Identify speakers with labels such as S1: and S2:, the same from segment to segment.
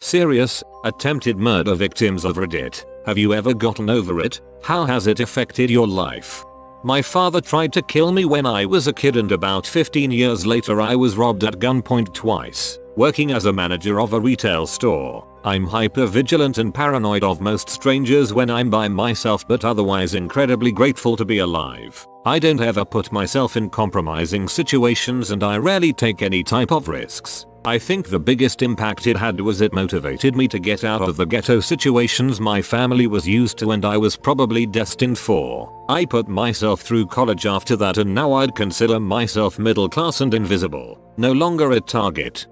S1: Serious, attempted murder victims of Reddit. Have you ever gotten over it? How has it affected your life? My father tried to kill me when I was a kid, and about 15 years later I was robbed at gunpoint twice. Working as a manager of a retail store, I'm hyper vigilant and paranoid of most strangers when I'm by myself, but otherwise incredibly grateful to be alive. I don't ever put myself in compromising situations, and I rarely take any type of risks. I think the biggest impact it had was it motivated me to get out of the ghetto situations my family was used to and I was probably destined for. I put myself through college after that, and now I'd consider myself middle class and invisible, no longer a target.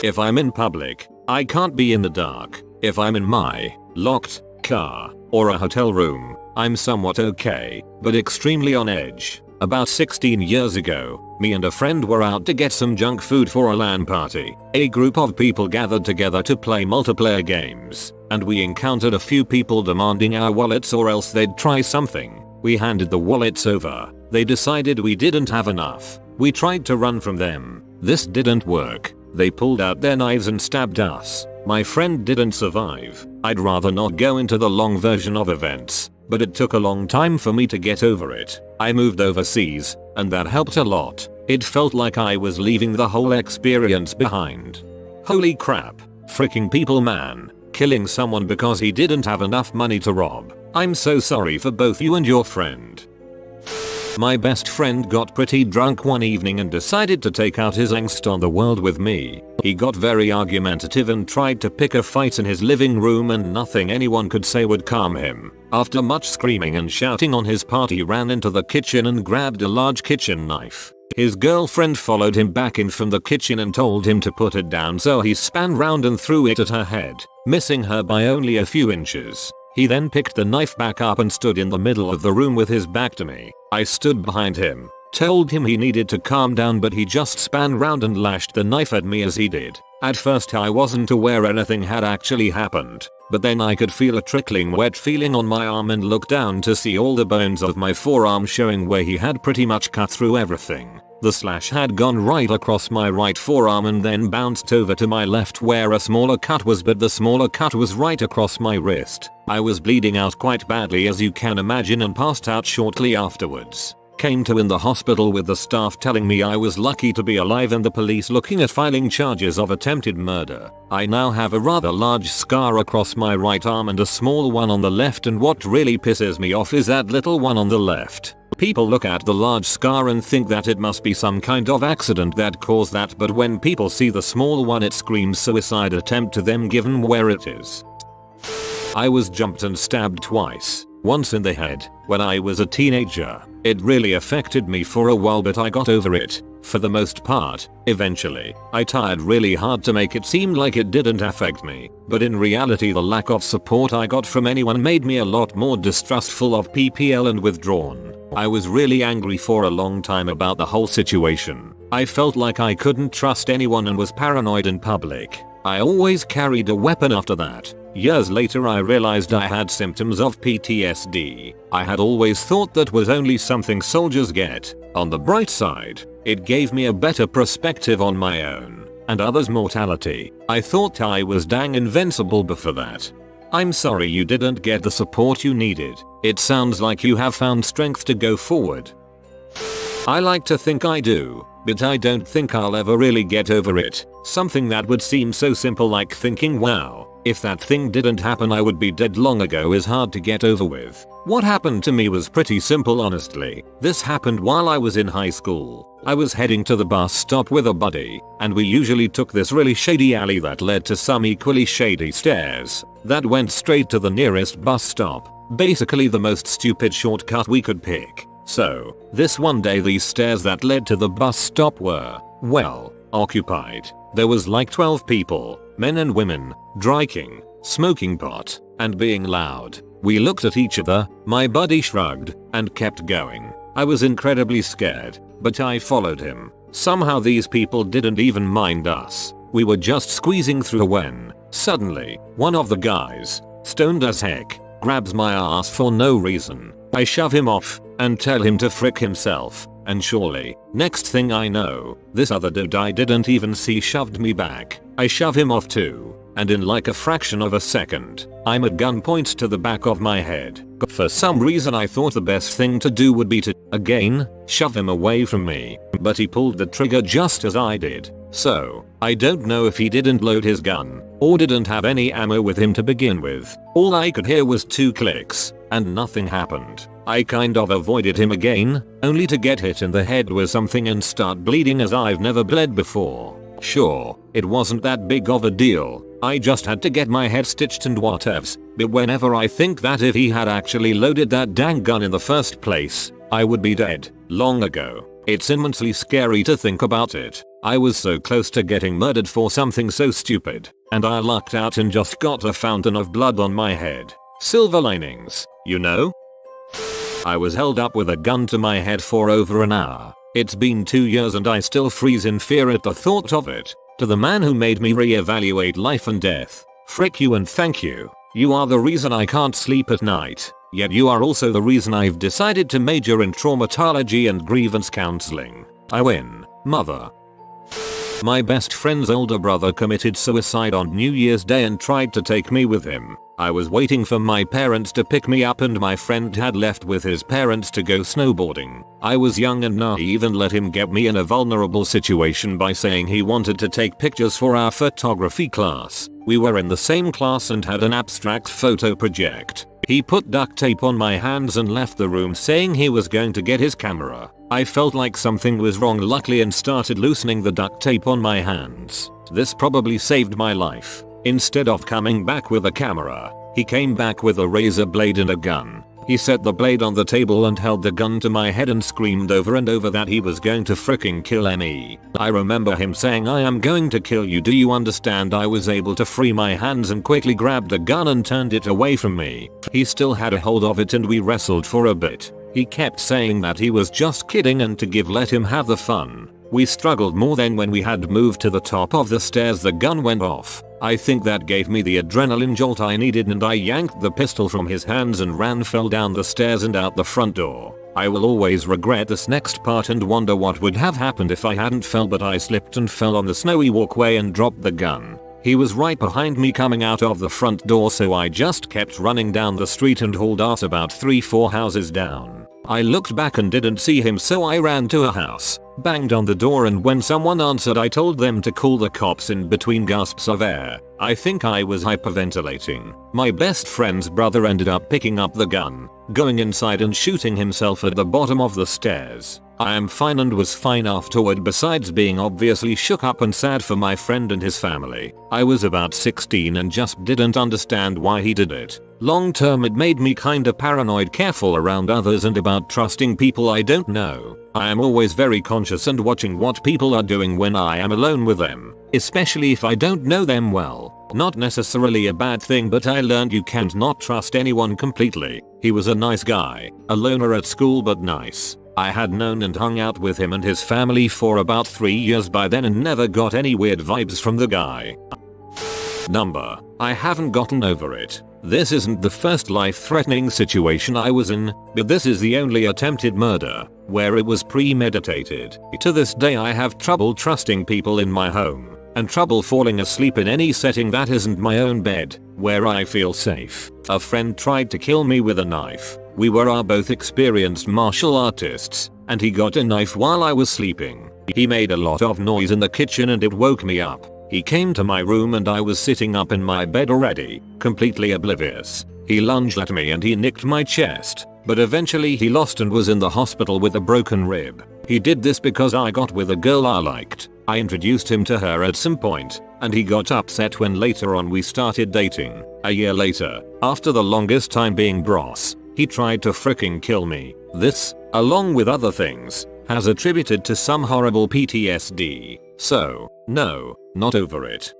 S1: If I'm in public, I can't be in the dark. If I'm in my locked car or a hotel room, I'm somewhat okay, but extremely on edge. About 16 years ago, me and a friend were out to get some junk food for a LAN party. A group of people gathered together to play multiplayer games, and we encountered a few people demanding our wallets or else they'd try something. We handed the wallets over. They decided we didn't have enough. We tried to run from them. This didn't work. They pulled out their knives and stabbed us. My friend didn't survive. I'd rather not go into the long version of events, but it took a long time for me to get over it. I moved overseas, and that helped a lot. It felt like I was leaving the whole experience behind. Holy crap. Freaking people, man. Killing someone because he didn't have enough money to rob. I'm so sorry for both you and your friend. My best friend got pretty drunk one evening and decided to take out his angst on the world with me. He got very argumentative and tried to pick a fight in his living room, and nothing anyone could say would calm him. After much screaming and shouting on his part, he ran into the kitchen and grabbed a large kitchen knife. His girlfriend followed him back in from the kitchen and told him to put it down, so he span round and threw it at her head, missing her by only a few inches. He then picked the knife back up and stood in the middle of the room with his back to me. I stood behind him, told him he needed to calm down, but he just span round and lashed the knife at me as he did. At first I wasn't aware anything had actually happened, but then I could feel a trickling wet feeling on my arm and looked down to see all the bones of my forearm showing where he had pretty much cut through everything. The slash had gone right across my right forearm and then bounced over to my left where a smaller cut was, but the smaller cut was right across my wrist. I was bleeding out quite badly, as you can imagine, and passed out shortly afterwards. Came to in the hospital with the staff telling me I was lucky to be alive and the police looking at filing charges of attempted murder. I now have a rather large scar across my right arm and a small one on the left, and what really pisses me off is that little one on the left. People look at the large scar and think that it must be some kind of accident that caused that, but when people see the small one it screams suicide attempt to them given where it is. I was jumped and stabbed twice, once in the head when I was a teenager. It really affected me for a while, but I got over it, for the most part, eventually. I tried really hard to make it seem like it didn't affect me, but in reality the lack of support I got from anyone made me a lot more distrustful of PPL and withdrawn. I was really angry for a long time about the whole situation. I felt like I couldn't trust anyone and was paranoid in public. I always carried a weapon after that. Years later I realized I had symptoms of PTSD. I had always thought that was only something soldiers get. On the bright side, it gave me a better perspective on my own and others' mortality. I thought I was dang invincible before that. I'm sorry you didn't get the support you needed. It sounds like you have found strength to go forward. I like to think I do, but I don't think I'll ever really get over it. Something that would seem so simple, like thinking, wow, if that thing didn't happen I would be dead long ago, is hard to get over with. What happened to me was pretty simple, honestly. This happened while I was in high school. I was heading to the bus stop with a buddy, and we usually took this really shady alley that led to some equally shady stairs that went straight to the nearest bus stop. Basically the most stupid shortcut we could pick. So, this one day these stairs that led to the bus stop were, well, occupied. There was like 12 people, men and women, drinking, smoking pot, and being loud. We looked at each other, my buddy shrugged, and kept going. I was incredibly scared, but I followed him. Somehow these people didn't even mind us. We were just squeezing through when, suddenly, one of the guys, stoned as heck, grabs my ass for no reason. I shove him off and tell him to frick himself, and surely, next thing I know, this other dude I didn't even see shoved me back. I shove him off too. and in like a fraction of a second, I'm at gunpoint to the back of my head. For some reason I thought the best thing to do would be to, again, shove him away from me, but he pulled the trigger just as I did. So, I don't know if he didn't load his gun, or didn't have any ammo with him to begin with. All I could hear was 2 clicks, and nothing happened. I kind of avoided him again, only to get hit in the head with something and start bleeding as I've never bled before. Sure, it wasn't that big of a deal, I just had to get my head stitched and whatevs, but whenever I think that if he had actually loaded that dang gun in the first place, I would be dead long ago. It's immensely scary to think about it. I was so close to getting murdered for something so stupid, and I lucked out and just got a fountain of blood on my head. Silver linings, you know? I was held up with a gun to my head for over an hour. It's been 2 years and I still freeze in fear at the thought of it. To the man who made me reevaluate life and death, frick you and thank you. You are the reason I can't sleep at night, yet you are also the reason I've decided to major in traumatology and grievance counseling. I win, mother. My best friend's older brother committed suicide on New Year's Day and tried to take me with him. I was waiting for my parents to pick me up and my friend had left with his parents to go snowboarding. I was young and naive and let him get me in a vulnerable situation by saying he wanted to take pictures for our photography class. We were in the same class and had an abstract photo project. He put duct tape on my hands and left the room saying he was going to get his camera. I felt like something was wrong luckily and started loosening the duct tape on my hands. This probably saved my life. Instead of coming back with a camera, he came back with a razor blade and a gun. He set the blade on the table and held the gun to my head and screamed over and over that he was going to fricking kill me. I remember him saying, "I am going to kill you, do you understand?" I was able to free my hands and quickly grabbed the gun and turned it away from me. He still had a hold of it and we wrestled for a bit. He kept saying that he was just kidding and to let him have the fun. We struggled more than when we had moved to the top of the stairs the gun went off. I think that gave me the adrenaline jolt I needed and I yanked the pistol from his hands and fell down the stairs and out the front door. I will always regret this next part and wonder what would have happened if I hadn't fell, but I slipped and fell on the snowy walkway and dropped the gun. He was right behind me coming out of the front door, so I just kept running down the street and hauled ass about 3-4 houses down. I looked back and didn't see him, so I ran to a house, banged on the door, and when someone answered I told them to call the cops in between gasps of air. I think I was hyperventilating. My best friend's brother ended up picking up the gun, going inside and shooting himself at the bottom of the stairs. I am fine and was fine afterward, besides being obviously shook up and sad for my friend and his family. I was about 16 and just didn't understand why he did it. Long term it made me kinda paranoid, careful around others and about trusting people I don't know. I am always very conscious and watching what people are doing when I am alone with them, especially if I don't know them well. Not necessarily a bad thing, but I learned you can't not trust anyone completely. He was a nice guy, a loner at school but nice. I had known and hung out with him and his family for about 3 years by then and never got any weird vibes from the guy. Number. I haven't gotten over it. This isn't the first life-threatening situation I was in, but this is the only attempted murder where it was premeditated. To this day I have trouble trusting people in my home, and trouble falling asleep in any setting that isn't my own bed, where I feel safe. A friend tried to kill me with a knife. We were both experienced martial artists, and he got a knife while I was sleeping. He made a lot of noise in the kitchen and it woke me up. He came to my room and I was sitting up in my bed already, completely oblivious. He lunged at me and he nicked my chest, but eventually he lost and was in the hospital with a broken rib. He did this because I got with a girl I liked. I introduced him to her at some point, and he got upset when later on we started dating. A year later, after the longest time being bros, he tried to fricking kill me. This, along with other things, has attributed to some horrible PTSD. So, no, not over it.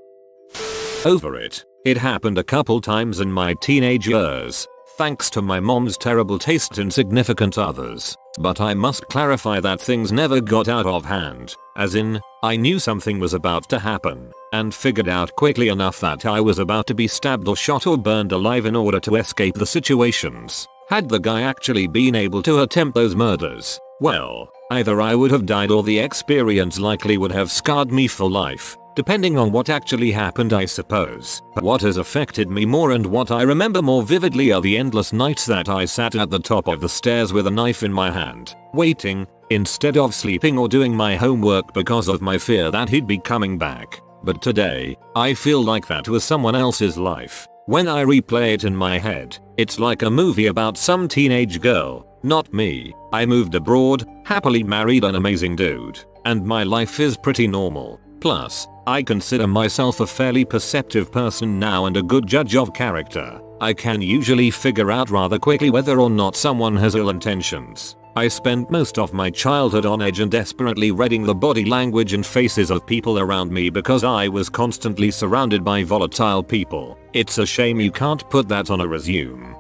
S1: Over it. It happened a couple times in my teenage years, thanks to my mom's terrible taste in significant others. But I must clarify that things never got out of hand, as in, I knew something was about to happen, and figured out quickly enough that I was about to be stabbed or shot or burned alive in order to escape the situations. Had the guy actually been able to attempt those murders, well, either I would have died or the experience likely would have scarred me for life. depending on what actually happened I suppose. What has affected me more and what I remember more vividly are the endless nights that I sat at the top of the stairs with a knife in my hand, waiting, instead of sleeping or doing my homework because of my fear that he'd be coming back. But today, I feel like that was someone else's life. When I replay it in my head, it's like a movie about some teenage girl, not me. I moved abroad, happily married an amazing dude, and my life is pretty normal. Plus, I consider myself a fairly perceptive person now and a good judge of character. I can usually figure out rather quickly whether or not someone has ill intentions. I spent most of my childhood on edge and desperately reading the body language and faces of people around me because I was constantly surrounded by volatile people. It's a shame you can't put that on a resume.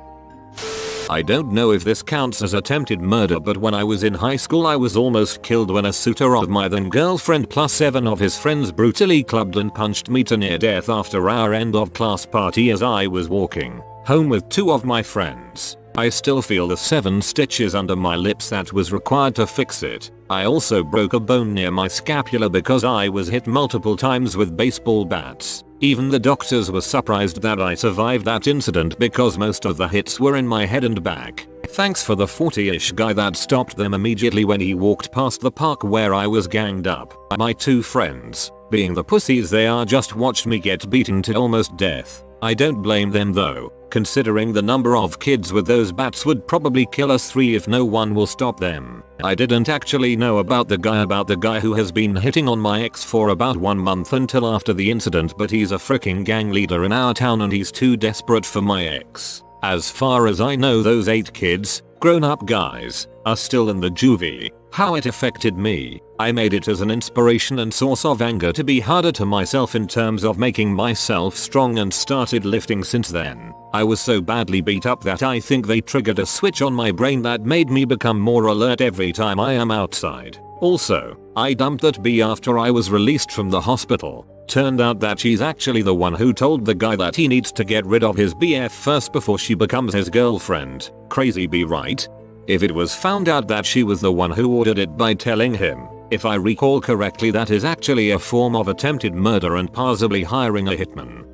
S1: I don't know if this counts as attempted murder, but when I was in high school I was almost killed when a suitor of my then girlfriend plus 7 of his friends brutally clubbed and punched me to near death after our end of class party as I was walking home with 2 of my friends. I still feel the 7 stitches under my lips that was required to fix it. I also broke a bone near my scapula because I was hit multiple times with baseball bats. Even the doctors were surprised that I survived that incident because most of the hits were in my head and back. Thanks for the 40-ish guy that stopped them immediately when he walked past the park where I was ganged up. My 2 friends, being the pussies they are, just watched me get beaten to almost death. I don't blame them though, considering the number of kids with those bats would probably kill us 3 if no one will stop them. I didn't actually know about the guy who has been hitting on my ex for about 1 month until after the incident, but he's a freaking gang leader in our town and he's too desperate for my ex. As far as I know those 8 kids, grown up guys, are still in the juvie. How it affected me, I made it as an inspiration and source of anger to be harder to myself in terms of making myself strong and started lifting since then. I was so badly beat up that I think they triggered a switch on my brain that made me become more alert every time I am outside. Also, I dumped that B after I was released from the hospital. Turned out that she's actually the one who told the guy that he needs to get rid of his BF first before she becomes his girlfriend. Crazy B, right? If it was found out that she was the one who ordered it by telling him, if I recall correctly, that is actually a form of attempted murder and possibly hiring a hitman.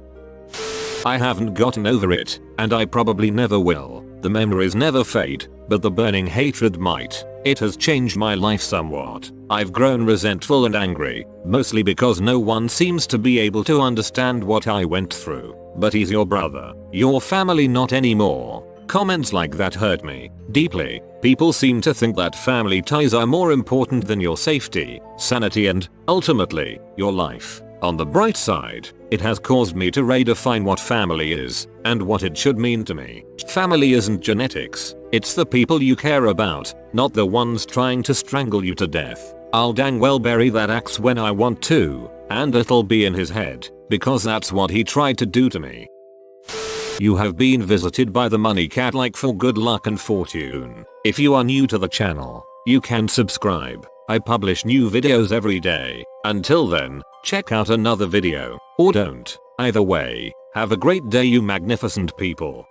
S1: I haven't gotten over it, and I probably never will. The memories never fade, but the burning hatred might. It has changed my life somewhat. I've grown resentful and angry, mostly because no one seems to be able to understand what I went through. But he's your brother, your family, not anymore. Comments like that hurt me deeply. People seem to think that family ties are more important than your safety, sanity and, ultimately, your life. On the bright side, it has caused me to redefine what family is and what it should mean to me. Family isn't genetics, it's the people you care about, not the ones trying to strangle you to death. I'll dang well bury that axe when I want to, and it'll be in his head, because that's what he tried to do to me. You have been visited by the money cat, like for good luck and fortune. If you are new to the channel, you can subscribe. I publish new videos every day. Until then, check out another video, or don't. Either way, have a great day you magnificent people.